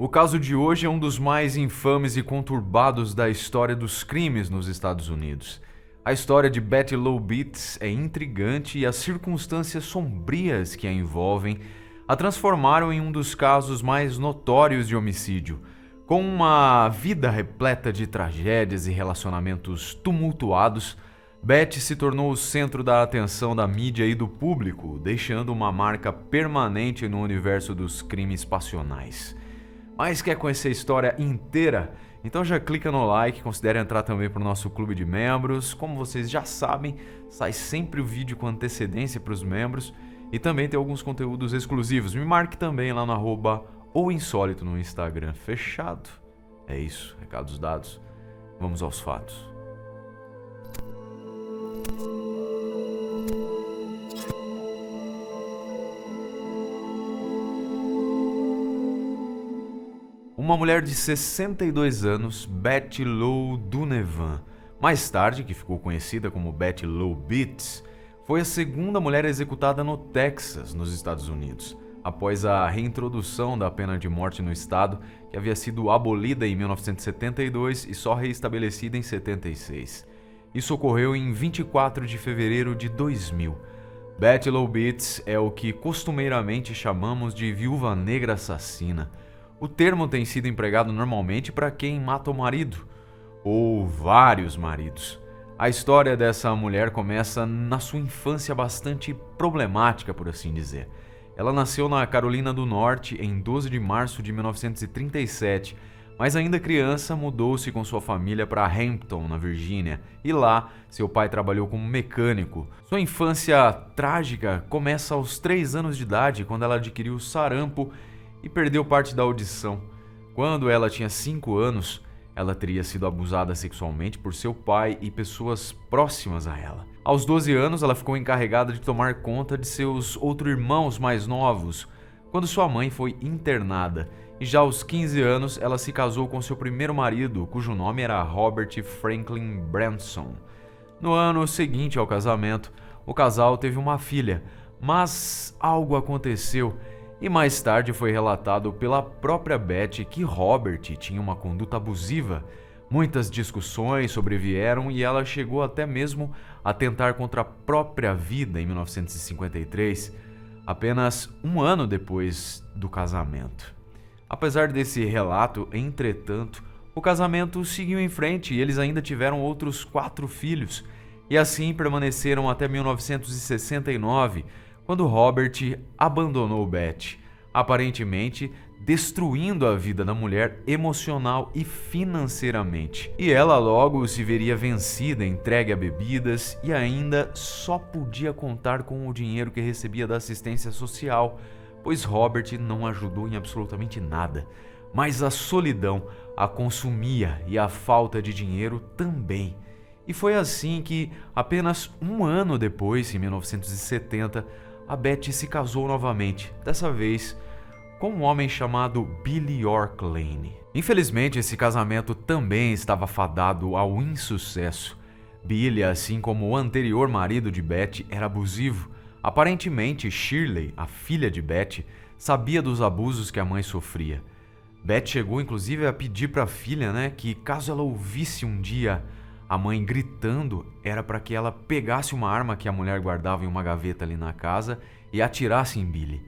O caso de hoje é um dos mais infames e conturbados da história dos crimes nos Estados Unidos. A história de Betty Lou Beets é intrigante e as circunstâncias sombrias que a envolvem a transformaram em um dos casos mais notórios de homicídio. Com uma vida repleta de tragédias e relacionamentos tumultuados, Betty se tornou o centro da atenção da mídia e do público, deixando uma marca permanente no universo dos crimes passionais. Mas quer conhecer a história inteira? Então já clica no like, considere entrar também para o nosso clube de membros. Como vocês já sabem, sai sempre o vídeo com antecedência para os membros e também tem alguns conteúdos exclusivos. Me marque também lá no @ouinsólito no Instagram. Fechado? É isso, recados dados. Vamos aos fatos. Uma mulher de 62 anos, Betty Lou Donovan, mais tarde que ficou conhecida como Betty Lou Beets, foi a segunda mulher executada no Texas, nos Estados Unidos, após a reintrodução da pena de morte no estado, que havia sido abolida em 1972 e só reestabelecida em 76. Isso ocorreu em 24 de fevereiro de 2000. Betty Lou Beets é o que costumeiramente chamamos de viúva negra assassina. O termo tem sido empregado normalmente para quem mata o marido, ou vários maridos. A história dessa mulher começa na sua infância bastante problemática, por assim dizer. Ela nasceu na Carolina do Norte em 12 de março de 1937, mas ainda criança mudou-se com sua família para Hampton, na Virgínia, e lá seu pai trabalhou como mecânico. Sua infância trágica começa aos 3 anos de idade, quando ela adquiriu sarampo e perdeu parte da audição. Quando ela tinha 5 anos, ela teria sido abusada sexualmente por seu pai e pessoas próximas a ela. Aos 12 anos, ela ficou encarregada de tomar conta de seus outros irmãos mais novos, quando sua mãe foi internada. E já aos 15 anos, ela se casou com seu primeiro marido, cujo nome era Robert Franklin Branson. No ano seguinte ao casamento, o casal teve uma filha, mas algo aconteceu. E mais tarde foi relatado pela própria Betty que Robert tinha uma conduta abusiva. Muitas discussões sobrevieram e ela chegou até mesmo a tentar contra a própria vida em 1953, apenas um ano depois do casamento. Apesar desse relato, entretanto, o casamento seguiu em frente e eles ainda tiveram outros 4 filhos, e assim permaneceram até 1969, quando Robert abandonou Betty, aparentemente destruindo a vida da mulher emocional e financeiramente. E ela logo se veria vencida, entregue a bebidas e ainda só podia contar com o dinheiro que recebia da assistência social, pois Robert não ajudou em absolutamente nada. Mas a solidão a consumia e a falta de dinheiro também. E foi assim que, apenas um ano depois, em 1970, a Betty se casou novamente, dessa vez com um homem chamado Billy York Lane. Infelizmente, esse casamento também estava fadado ao insucesso. Billy, assim como o anterior marido de Betty, era abusivo. Aparentemente, Shirley, a filha de Betty, sabia dos abusos que a mãe sofria. Betty chegou inclusive a pedir para a filha, que caso ela ouvisse um dia a mãe gritando, era para que ela pegasse uma arma que a mulher guardava em uma gaveta ali na casa e atirasse em Billy.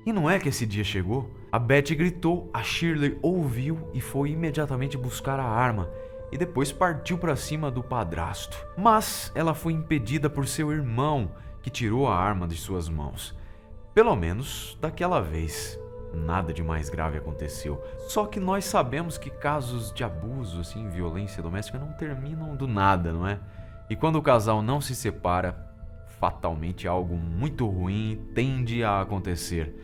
E não é que esse dia chegou? A Betty gritou, a Shirley ouviu e foi imediatamente buscar a arma e depois partiu para cima do padrasto. Mas ela foi impedida por seu irmão, que tirou a arma de suas mãos. Pelo menos daquela vez. Nada de mais grave aconteceu. Só que nós sabemos que casos de abuso, violência doméstica não terminam do nada, não é? E quando o casal não se separa, fatalmente algo muito ruim tende a acontecer.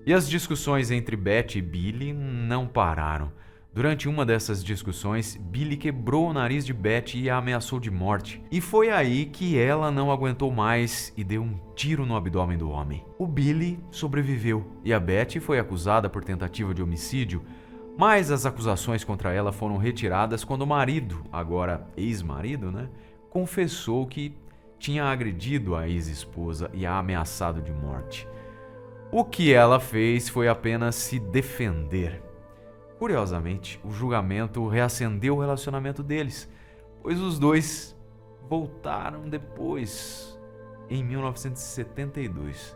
E as discussões entre Betty e Billy não pararam. Durante uma dessas discussões, Billy quebrou o nariz de Betty e a ameaçou de morte. E foi aí que ela não aguentou mais e deu um tiro no abdômen do homem. O Billy sobreviveu e a Betty foi acusada por tentativa de homicídio, mas as acusações contra ela foram retiradas quando o marido, agora ex-marido, confessou que tinha agredido a ex-esposa e a ameaçado de morte. O que ela fez foi apenas se defender. Curiosamente, o julgamento reacendeu o relacionamento deles, pois os dois voltaram depois, em 1972.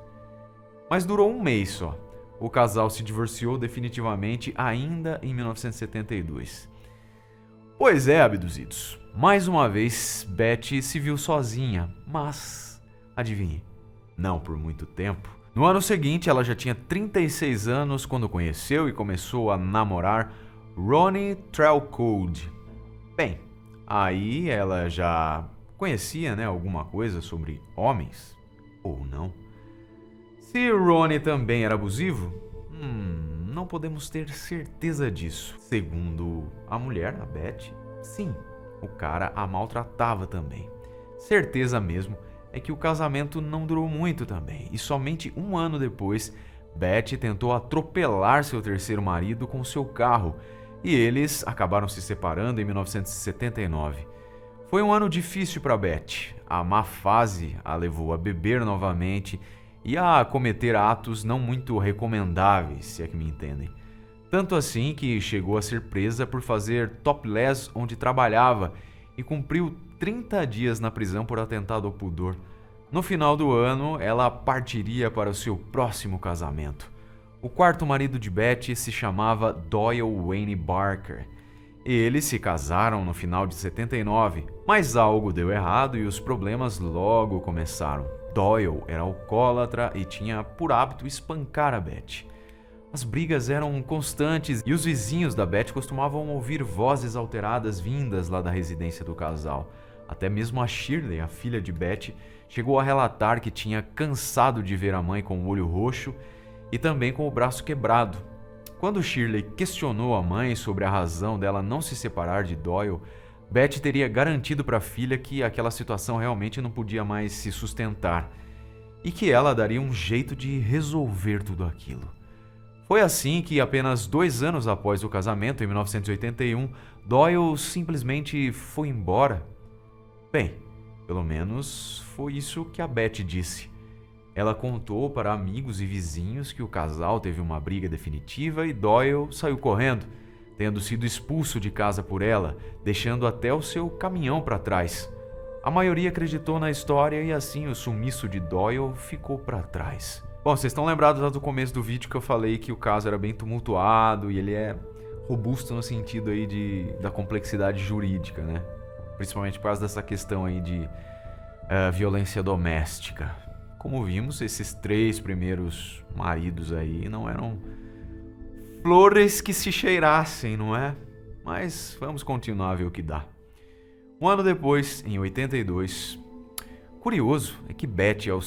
Mas durou um mês só. O casal se divorciou definitivamente ainda em 1972. Pois é, abduzidos. Mais uma vez, Betty se viu sozinha, mas, adivinhe, não por muito tempo. No ano seguinte, ela já tinha 36 anos quando conheceu e começou a namorar Ronnie Trelcode. Bem, aí ela já conhecia, alguma coisa sobre homens, ou não. Se Ronnie também era abusivo, não podemos ter certeza disso. Segundo a mulher, a Betty, sim, o cara a maltratava também. Certeza mesmo é que o casamento não durou muito também, e somente um ano depois, Betty tentou atropelar seu terceiro marido com seu carro, e eles acabaram se separando em 1979. Foi um ano difícil para Betty. A má fase a levou a beber novamente e a cometer atos não muito recomendáveis, se é que me entendem. Tanto assim que chegou a ser presa por fazer topless onde trabalhava e cumpriu 30 dias na prisão por atentado ao pudor. No final do ano, ela partiria para o seu próximo casamento. O quarto marido de Betty se chamava Doyle Wayne Barker. Eles se casaram no final de 79, mas algo deu errado e os problemas logo começaram. Doyle era alcoólatra e tinha por hábito espancar a Betty. As brigas eram constantes e os vizinhos da Betty costumavam ouvir vozes alteradas vindas lá da residência do casal. Até mesmo a Shirley, a filha de Betty, chegou a relatar que tinha cansado de ver a mãe com o olho roxo e também com o braço quebrado. Quando Shirley questionou a mãe sobre a razão dela não se separar de Doyle, Betty teria garantido para a filha que aquela situação realmente não podia mais se sustentar e que ela daria um jeito de resolver tudo aquilo. Foi assim que, apenas 2 anos após o casamento, em 1981, Doyle simplesmente foi embora. Bem, pelo menos foi isso que a Betty disse. Ela contou para amigos e vizinhos que o casal teve uma briga definitiva e Doyle saiu correndo, tendo sido expulso de casa por ela, deixando até o seu caminhão para trás. A maioria acreditou na história e assim o sumiço de Doyle ficou para trás. Bom, vocês estão lembrados lá do começo do vídeo que eu falei que o caso era bem tumultuado e ele é robusto no sentido aí da complexidade jurídica, né? Principalmente por causa dessa questão aí de violência doméstica. Como vimos, esses 3 primeiros maridos aí não eram flores que se cheirassem, não é? Mas vamos continuar a ver o que dá. Um ano depois, em 82, curioso é que Betty, ao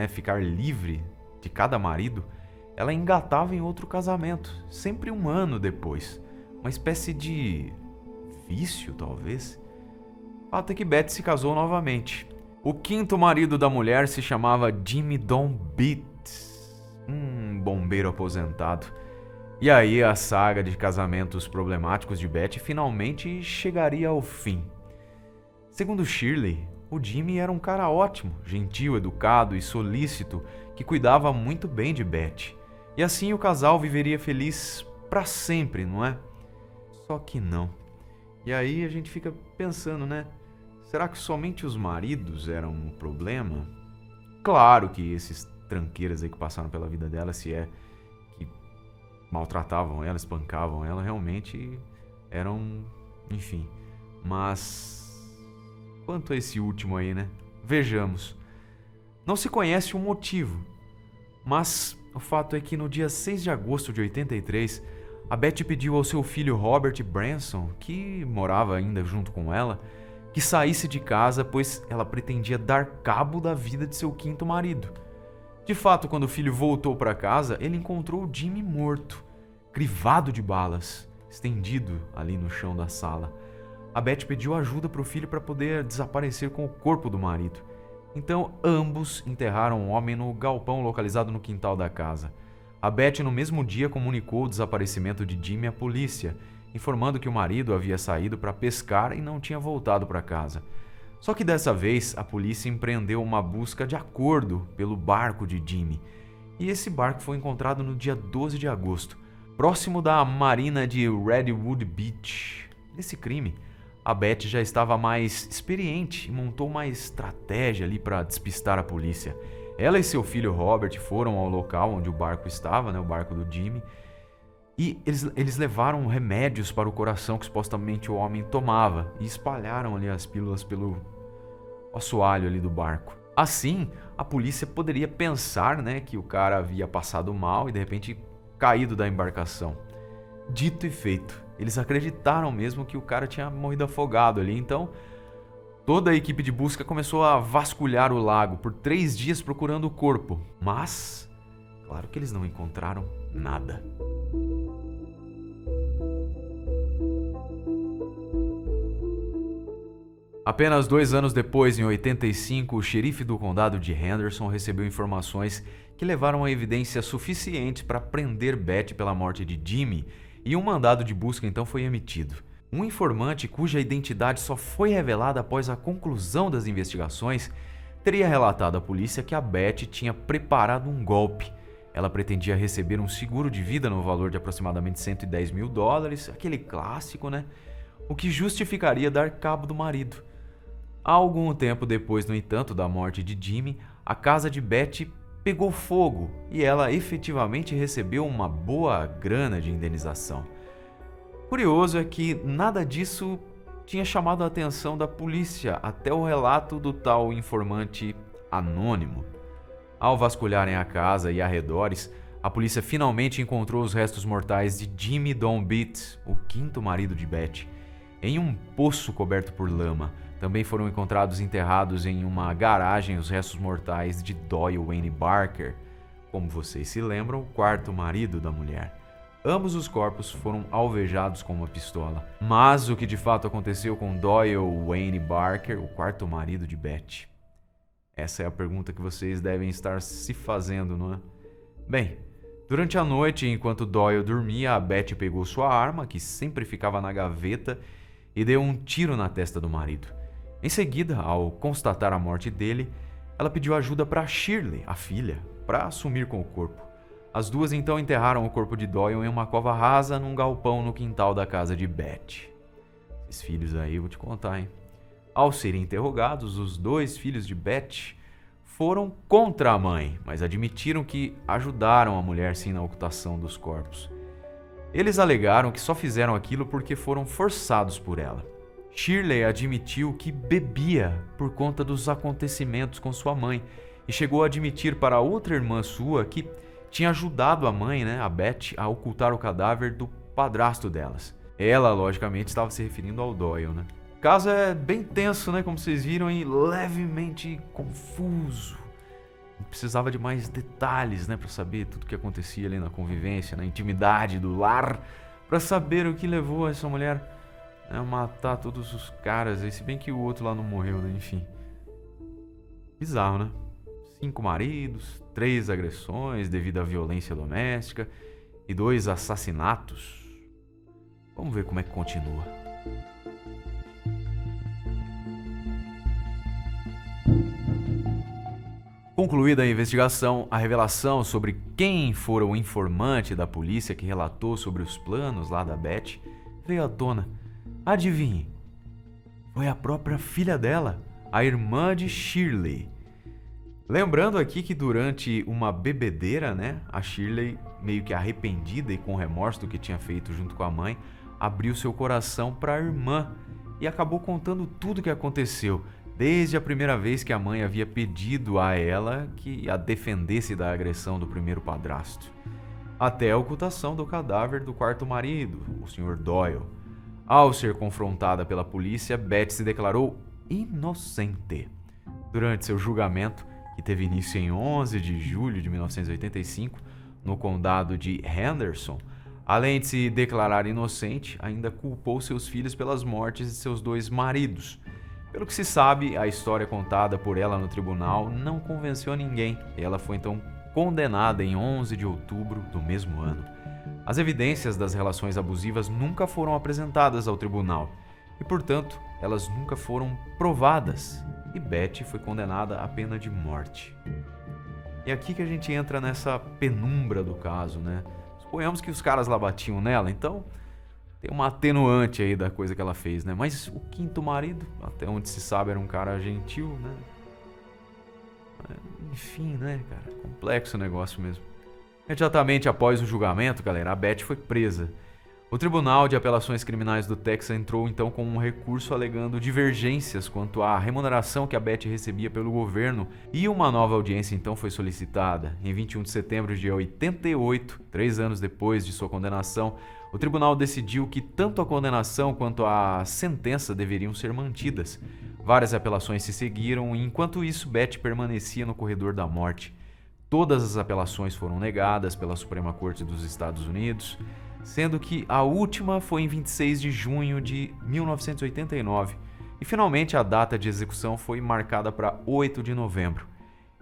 ficar livre de cada marido, ela engatava em outro casamento, sempre um ano depois. Uma espécie de vício, talvez. O fato é que Betty se casou novamente. O 5º marido da mulher se chamava Jimmy Don Beats, bombeiro aposentado. E aí a saga de casamentos problemáticos de Betty finalmente chegaria ao fim. Segundo Shirley, o Jimmy era um cara ótimo, gentil, educado e solícito, que cuidava muito bem de Betty. E assim o casal viveria feliz para sempre, não é? Só que não. E aí a gente fica pensando, né? Será que somente os maridos eram um problema? Claro que esses tranqueiras aí que passaram pela vida dela, se é que maltratavam ela, espancavam ela, realmente eram, enfim. Mas quanto a esse último aí, né? Vejamos. Não se conhece o motivo, mas o fato é que no dia 6 de agosto de 83, a Betty pediu ao seu filho Robert Branson, que morava ainda junto com ela, que saísse de casa, pois ela pretendia dar cabo da vida de seu 5º marido. De fato, quando o filho voltou para casa, ele encontrou Jimmy morto, crivado de balas, estendido ali no chão da sala. A Betty pediu ajuda para o filho para poder desaparecer com o corpo do marido. Então, ambos enterraram o homem no galpão localizado no quintal da casa. A Betty, no mesmo dia, comunicou o desaparecimento de Jimmy à polícia, informando que o marido havia saído para pescar e não tinha voltado para casa. Só que dessa vez, a polícia empreendeu uma busca de acordo pelo barco de Jimmy. E esse barco foi encontrado no dia 12 de agosto, próximo da marina de Redwood Beach. Nesse crime, a Beth já estava mais experiente e montou uma estratégia ali para despistar a polícia. Ela e seu filho Robert foram ao local onde o barco estava, né, o barco do Jimmy, e eles levaram remédios para o coração que supostamente o homem tomava e espalharam ali as pílulas pelo assoalho ali do barco. Assim, a polícia poderia pensar, né, que o cara havia passado mal e de repente caído da embarcação. Dito e feito, eles acreditaram mesmo que o cara tinha morrido afogado ali, então toda a equipe de busca começou a vasculhar o lago por 3 dias procurando o corpo, mas claro que eles não encontraram nada. Apenas 2 anos depois, em 85, o xerife do condado de Henderson recebeu informações que levaram a evidências suficientes para prender Beth pela morte de Jimmy, e um mandado de busca então foi emitido. Um informante cuja identidade só foi revelada após a conclusão das investigações teria relatado à polícia que a Beth tinha preparado um golpe. Ela pretendia receber um seguro de vida no valor de aproximadamente $110 mil, aquele clássico, né? O que justificaria dar cabo do marido. Algum tempo depois, no entanto, da morte de Jimmy, a casa de Beth pegou fogo e ela efetivamente recebeu uma boa grana de indenização. Curioso é que nada disso tinha chamado a atenção da polícia até o relato do tal informante anônimo. Ao vasculharem a casa e arredores, a polícia finalmente encontrou os restos mortais de Jimmy Don Beat, o 5º marido de Beth, em um poço coberto por lama. Também foram encontrados enterrados em uma garagem os restos mortais de Doyle Wayne Barker, como vocês se lembram, o 4º marido da mulher. Ambos os corpos foram alvejados com uma pistola. Mas o que de fato aconteceu com Doyle Wayne Barker, o 4º marido de Beth? Essa é a pergunta que vocês devem estar se fazendo, não é? Bem, durante a noite, enquanto Doyle dormia, a Beth pegou sua arma, que sempre ficava na gaveta, e deu um tiro na testa do marido. Em seguida, ao constatar a morte dele, ela pediu ajuda para Shirley, a filha, para assumir com o corpo. As duas então enterraram o corpo de Doyle em uma cova rasa num galpão no quintal da casa de Beth. Esses filhos aí eu vou te contar, hein? Ao serem interrogados, os 2 filhos de Beth foram contra a mãe, mas admitiram que ajudaram a mulher sim na ocultação dos corpos. Eles alegaram que só fizeram aquilo porque foram forçados por ela. Shirley admitiu que bebia por conta dos acontecimentos com sua mãe e chegou a admitir para outra irmã sua que tinha ajudado a mãe, né, a Beth, a ocultar o cadáver do padrasto delas. Ela, logicamente, estava se referindo ao Doyle, né? O caso é bem tenso, né, como vocês viram, e levemente confuso. Precisava de mais detalhes, né, para saber tudo o que acontecia ali na convivência, na intimidade do lar, para saber o que levou essa mulher a matar todos os caras, se bem que o outro lá não morreu, né, enfim. Bizarro, né? 5 maridos, 3 agressões devido à violência doméstica e 2 assassinatos. Vamos ver como é que continua. Concluída a investigação, a revelação sobre quem fora o informante da polícia que relatou sobre os planos lá da Beth veio à tona. Adivinhe, foi a própria filha dela, a irmã de Shirley. Lembrando aqui que durante uma bebedeira, né, a Shirley, meio que arrependida e com remorso do que tinha feito junto com a mãe, abriu seu coração para a irmã e acabou contando tudo o que aconteceu, desde a primeira vez que a mãe havia pedido a ela que a defendesse da agressão do primeiro padrasto, até a ocultação do cadáver do 4º marido, o Sr. Doyle. Ao ser confrontada pela polícia, Beth se declarou inocente. Durante seu julgamento, que teve início em 11 de julho de 1985, no condado de Henderson, além de se declarar inocente, ainda culpou seus filhos pelas mortes de seus 2 maridos. Pelo que se sabe, a história contada por ela no tribunal não convenceu ninguém, e ela foi então condenada em 11 de outubro do mesmo ano. As evidências das relações abusivas nunca foram apresentadas ao tribunal, e portanto, elas nunca foram provadas, e Beth foi condenada à pena de morte. E aqui que a gente entra nessa penumbra do caso, né? suponhamos que os caras lá batiam nela, então tem uma atenuante aí da coisa que ela fez, né? Mas o quinto marido, até onde se sabe, era um cara gentil, né? Enfim, né, cara? Complexo o negócio mesmo. Imediatamente após o julgamento, galera, a Beth foi presa. O Tribunal de Apelações Criminais do Texas entrou então com um recurso alegando divergências quanto à remuneração que a Beth recebia pelo governo e uma nova audiência então foi solicitada. Em 21 de setembro de 88, 3 anos depois de sua condenação, o tribunal decidiu que tanto a condenação quanto a sentença deveriam ser mantidas. Várias apelações se seguiram e enquanto isso Beth permanecia no corredor da morte. Todas as apelações foram negadas pela Suprema Corte dos Estados Unidos, sendo que a última foi em 26 de junho de 1989 e finalmente a data de execução foi marcada para 8 de novembro.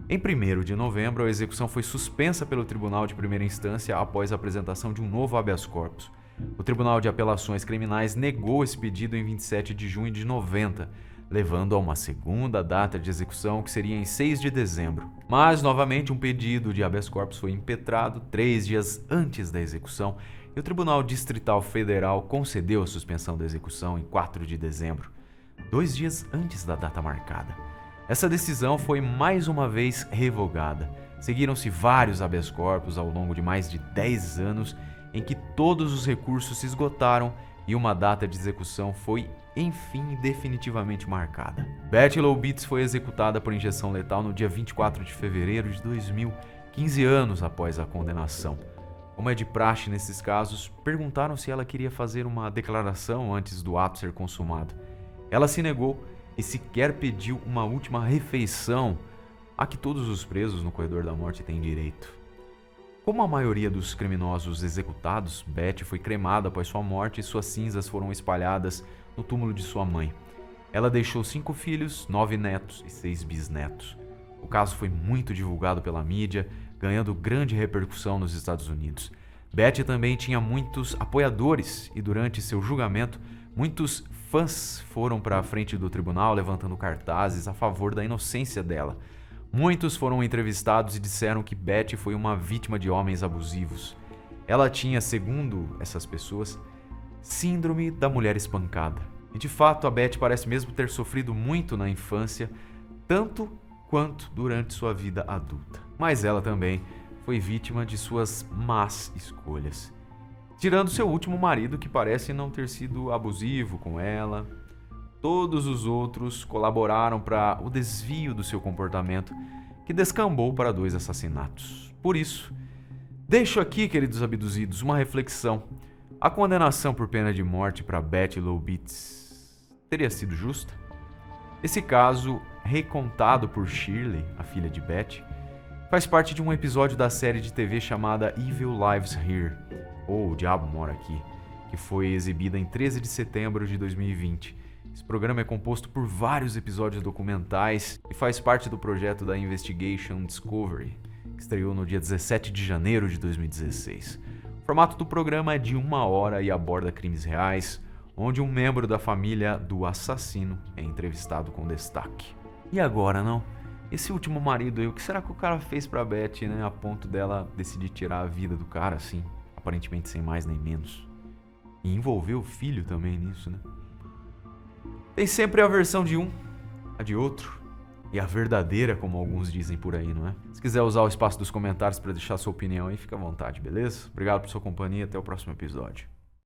Em 1º de novembro, a execução foi suspensa pelo Tribunal de Primeira Instância após a apresentação de um novo habeas corpus. O Tribunal de Apelações Criminais negou esse pedido em 27 de junho de 90, levando a uma segunda data de execução que seria em 6 de dezembro. Mas, novamente, um pedido de habeas corpus foi impetrado 3 dias antes da execução e o Tribunal Distrital Federal concedeu a suspensão da execução em 4 de dezembro, 2 dias antes da data marcada. Essa decisão foi mais uma vez revogada. Seguiram-se vários habeas corpus ao longo de mais de 10 anos em que todos os recursos se esgotaram e uma data de execução foi, enfim, definitivamente marcada. Beth Loubetz foi executada por injeção letal no dia 24 de fevereiro de 2000, 15 anos após a condenação. Como é de praxe nesses casos, perguntaram se ela queria fazer uma declaração antes do ato ser consumado. Ela se negou e sequer pediu uma última refeição a que todos os presos no corredor da morte têm direito. Como a maioria dos criminosos executados, Beth foi cremada após sua morte e suas cinzas foram espalhadas no túmulo de sua mãe. Ela deixou 5 filhos, 9 netos e 6 bisnetos. O caso foi muito divulgado pela mídia, ganhando grande repercussão nos Estados Unidos. Beth também tinha muitos apoiadores e durante seu julgamento, muitos fãs foram para a frente do tribunal levantando cartazes a favor da inocência dela. Muitos foram entrevistados e disseram que Beth foi uma vítima de homens abusivos. Ela tinha, segundo essas pessoas, síndrome da mulher espancada. E de fato, a Beth parece mesmo ter sofrido muito na infância, tanto quanto durante sua vida adulta. Mas ela também foi vítima de suas más escolhas. Tirando seu último marido, que parece não ter sido abusivo com ela, todos os outros colaboraram para o desvio do seu comportamento, que descambou para 2 assassinatos. Por isso, deixo aqui, queridos abduzidos, uma reflexão. A condenação por pena de morte para Beth Loubetz teria sido justa? Esse caso, recontado por Shirley, a filha de Beth, faz parte de um episódio da série de TV chamada Evil Lives Here, ou O Diabo Mora Aqui, que foi exibida em 13 de setembro de 2020. Esse programa é composto por vários episódios documentais e faz parte do projeto da Investigation Discovery, que estreou no dia 17 de janeiro de 2016. O formato do programa é de 1 hora e aborda crimes reais, onde um membro da família do assassino é entrevistado com destaque. E agora, não? Esse último marido aí, o que será que o cara fez pra Beth, né? A ponto dela decidir tirar a vida do cara, assim, aparentemente sem mais nem menos. E envolver o filho também nisso, né? Tem sempre a versão de um, a de outro, e a verdadeira, como alguns dizem por aí, não é? Se quiser usar o espaço dos comentários para deixar sua opinião aí, fica à vontade, beleza? Obrigado por sua companhia, até o próximo episódio.